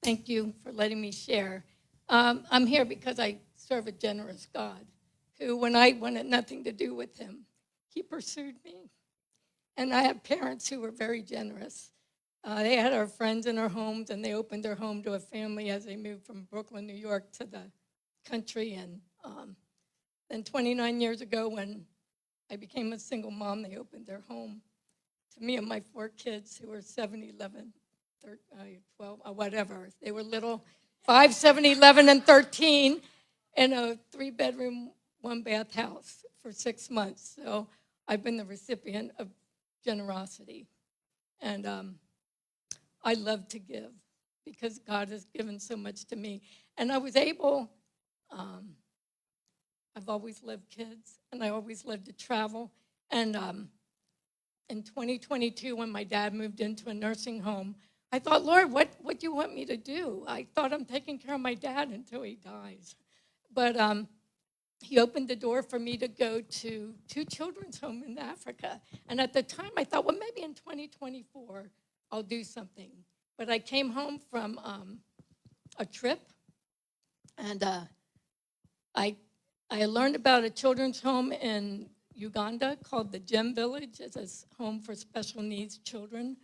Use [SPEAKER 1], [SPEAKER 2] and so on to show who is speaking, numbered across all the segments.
[SPEAKER 1] Thank you for letting me share. I'm here because I serve a generous God who, when I wanted nothing to do with him, he pursued me. And I have parents who were very generous. They had our friends in our homes, and they opened their home to a family as they moved from Brooklyn, New York to the country. And then 29 years ago, when I became a single mom, they opened their home to me and my 4 kids who were 7, 11, 12, whatever. They were little, 5, 7, 11, and 13 in a 3-bedroom, 1-bath house for 6 months. So I've been the recipient of generosity. And I love to give because God has given so much to me. And I was able, I've always loved kids, and I always loved to travel. And in 2022, when my dad moved into a nursing home, I thought, Lord, what do you want me to do? I thought I'm taking care of my dad until he dies. But he opened the door for me to go to 2 children's homes in Africa. And at the time, I thought, well, maybe in 2024, I'll do something. But I came home from a trip, and I learned about a children's home in Uganda called the Gem Village. It's a home for special needs children.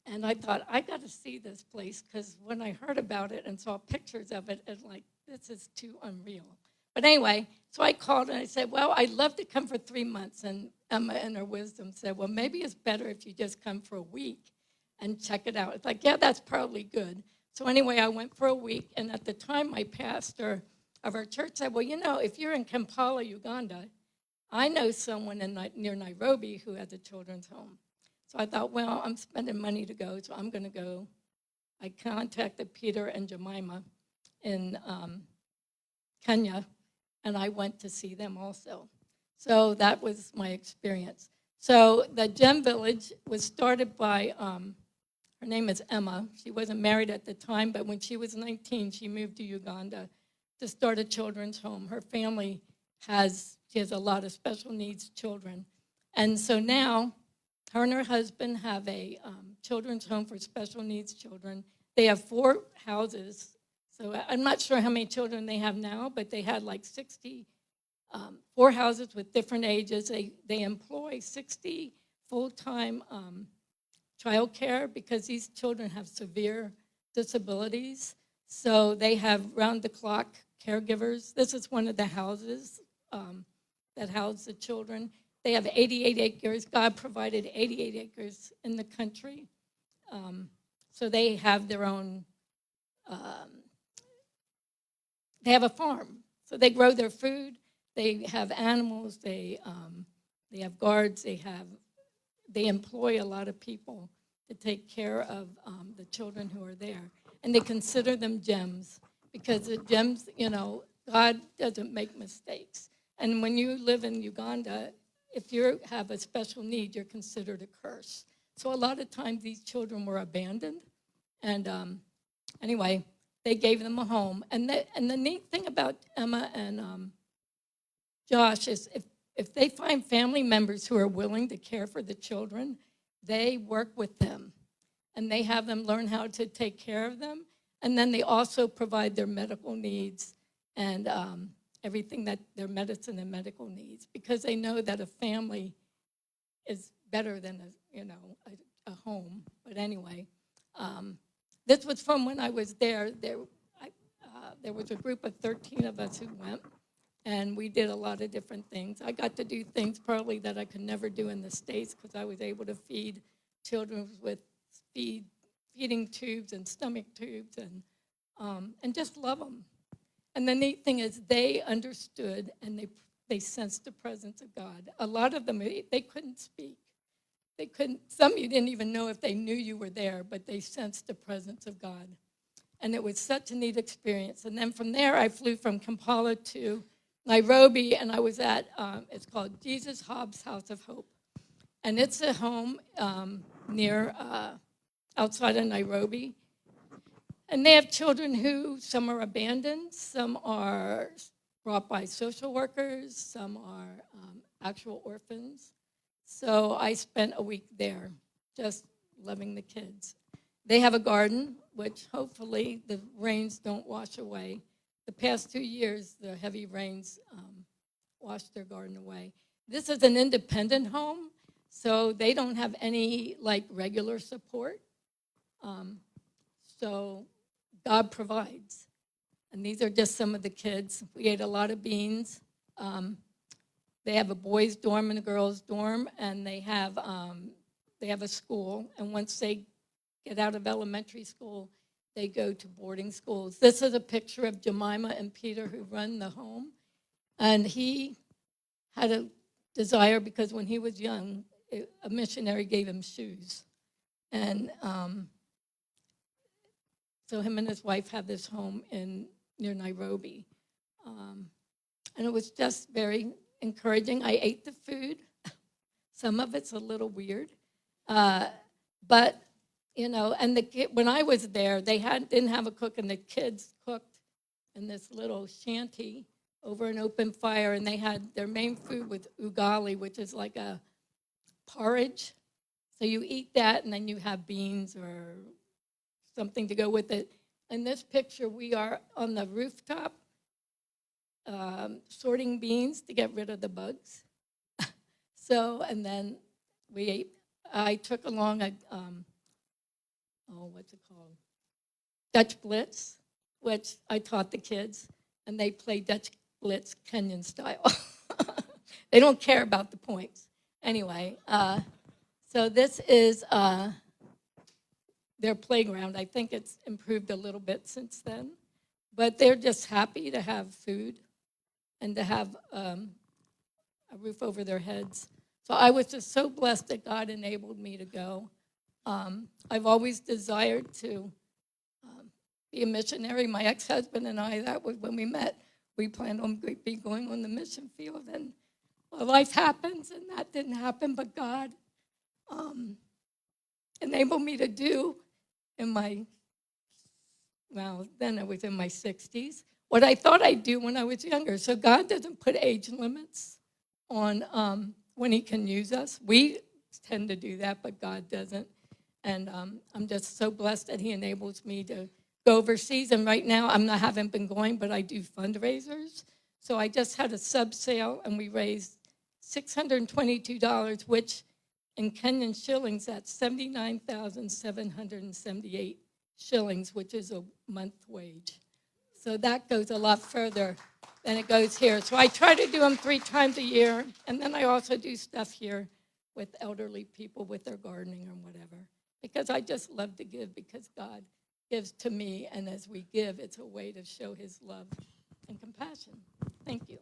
[SPEAKER 1] And I thought, I got to see this place, because when I heard about it and saw pictures of it, it's like, this is too unreal. But anyway, so I called and I said, well, I'd love to come for 3 months. And Emma, in her wisdom, said, well, maybe it's better if you just come for a week and check it out. It's like, yeah, that's probably good. So anyway, I went for a week. And at the time, my pastor of our church said, well, you know, if you're in Kampala, Uganda, I know someone near Nairobi who has a children's home. So I thought, well, I'm spending money to go, so I'm going to go. I contacted Peter and Jemima in Kenya, and I went to see them also. So that was my experience. So the Gem Village was started by, her name is Emma. She wasn't married at the time, but when she was 19, she moved to Uganda to start a children's home. Her family she has a lot of special needs children. And so now, her and her husband have a children's home for special needs children. They have 4 houses. So I'm not sure how many children they have now, but they had like 4 houses with different ages. They employ 60 full-time child care because these children have severe disabilities. So they have round-the-clock caregivers. This is one of the houses that house the children. They have 88 acres. God provided 88 acres in the country. So they have their own, they have a farm. So they grow their food. They have animals. They have guards. They employ a lot of people to take care of the children who are there. And they consider them gems because the gems, you know, God doesn't make mistakes. And when you live in Uganda, if you have a special need, you're considered a curse. So a lot of times these children were abandoned. And anyway, they gave them a home. And the neat thing about Emma and Josh is if they find family members who are willing to care for the children, they work with them. And they have them learn how to take care of them. And then they also provide their medical needs and everything that their medicine and medical needs, because they know that a family is better than a home. But anyway, this was from when I was there. There was a group of 13 of us who went, and we did a lot of different things. I got to do things probably that I could never do in the States because I was able to feed children with feeding tubes and stomach tubes and just love them. And the neat thing is they understood and they sensed the presence of God. A lot of them, they couldn't speak. Some of you didn't even know if they knew you were there, but they sensed the presence of God. And it was such a neat experience. And then from there, I flew from Kampala to Nairobi, and I was at, it's called Jesus Hobbs House of Hope. And it's a home near, outside of Nairobi. And they have children who, some are abandoned, some are brought by social workers, some are actual orphans. So I spent a week there just loving the kids. They have a garden, which hopefully the rains don't wash away. The past 2 years, the heavy rains washed their garden away. This is an independent home, so they don't have any like regular support. So God provides. And these are just some of the kids. We ate a lot of beans. They have a boys' dorm and a girls' dorm, and they have a school. And once they get out of elementary school, they go to boarding schools. This is a picture of Jemima and Peter who run the home. And he had a desire because when he was young, a missionary gave him shoes. And so him and his wife had this home near Nairobi. And it was just very encouraging. I ate the food. Some of it's a little weird. But, you know, and when I was there, they didn't have a cook, and the kids cooked in this little shanty over an open fire, and they had their main food with ugali, which is like a porridge. So you eat that, and then you have beans or something to go with it. In this picture, we are on the rooftop sorting beans to get rid of the bugs. So, and then we ate. I took along what's it called? Dutch Blitz, which I taught the kids, and they play Dutch Blitz Kenyan style. They don't care about the points. Anyway, so this is their playground. I think it's improved a little bit since then. But they're just happy to have food and to have a roof over their heads. So I was just so blessed that God enabled me to go. I've always desired to be a missionary. My ex-husband and I, that was when we met. We planned on going on the mission field, and life happens, and that didn't happen, but God enabled me to do then I was in my 60s, what I thought I'd do when I was younger. So God doesn't put age limits on when he can use us. We tend to do that, but God doesn't. And I'm just so blessed that he enables me to go overseas. And right now, haven't been going, but I do fundraisers. So I just had a sub sale, and we raised $622, which in Kenyan shillings, that's 79,778 shillings, which is a month wage. So that goes a lot further than it goes here. So I try to do them 3 times a year, and then I also do stuff here with elderly people with their gardening or whatever, because I just love to give, because God gives to me, and as we give, it's a way to show his love and compassion. Thank you.